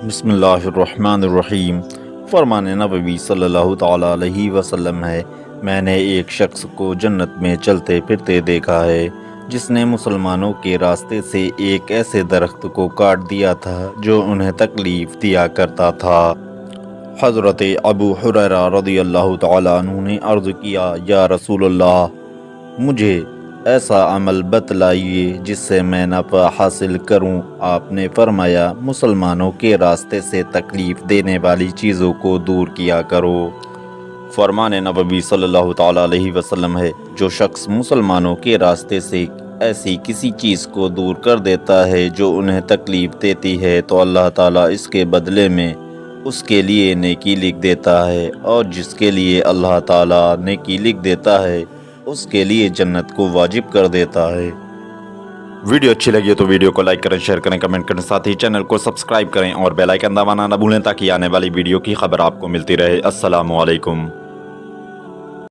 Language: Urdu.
بسم اللہ الرحمن الرحیم۔ فرمان نبوی صلی اللہ تعالیٰ علیہ وسلم ہے، میں نے ایک شخص کو جنت میں چلتے پھرتے دیکھا ہے جس نے مسلمانوں کے راستے سے ایک ایسے درخت کو کاٹ دیا تھا جو انہیں تکلیف دیا کرتا تھا۔ حضرت ابو ہریرہ رضی اللہ تعالیٰ عنہ نے عرض کیا، یا رسول اللہ، مجھے ایسا عمل بتلائیے جس سے میں نفع حاصل کروں۔ آپ نے فرمایا، مسلمانوں کے راستے سے تکلیف دینے والی چیزوں کو دور کیا کرو۔ فرمان نبوی صلی اللہ تعالیٰ علیہ وسلم ہے، جو شخص مسلمانوں کے راستے سے ایسی کسی چیز کو دور کر دیتا ہے جو انہیں تکلیف دیتی ہے تو اللہ تعالیٰ اس کے بدلے میں اس کے لیے نیکی لکھ دیتا ہے، اور جس کے لیے اللہ تعالیٰ نیکی لکھ دیتا ہے اس کے لیے جنت کو واجب کر دیتا ہے۔ ویڈیو اچھی لگی تو ویڈیو کو لائک کریں، شیئر کریں، کمنٹ کریں، ساتھ ہی چینل کو سبسکرائب کریں اور بیل آئیکن دبانا نہ بھولیں تاکہ آنے والی ویڈیو کی خبر آپ کو ملتی رہے۔ السلام علیکم۔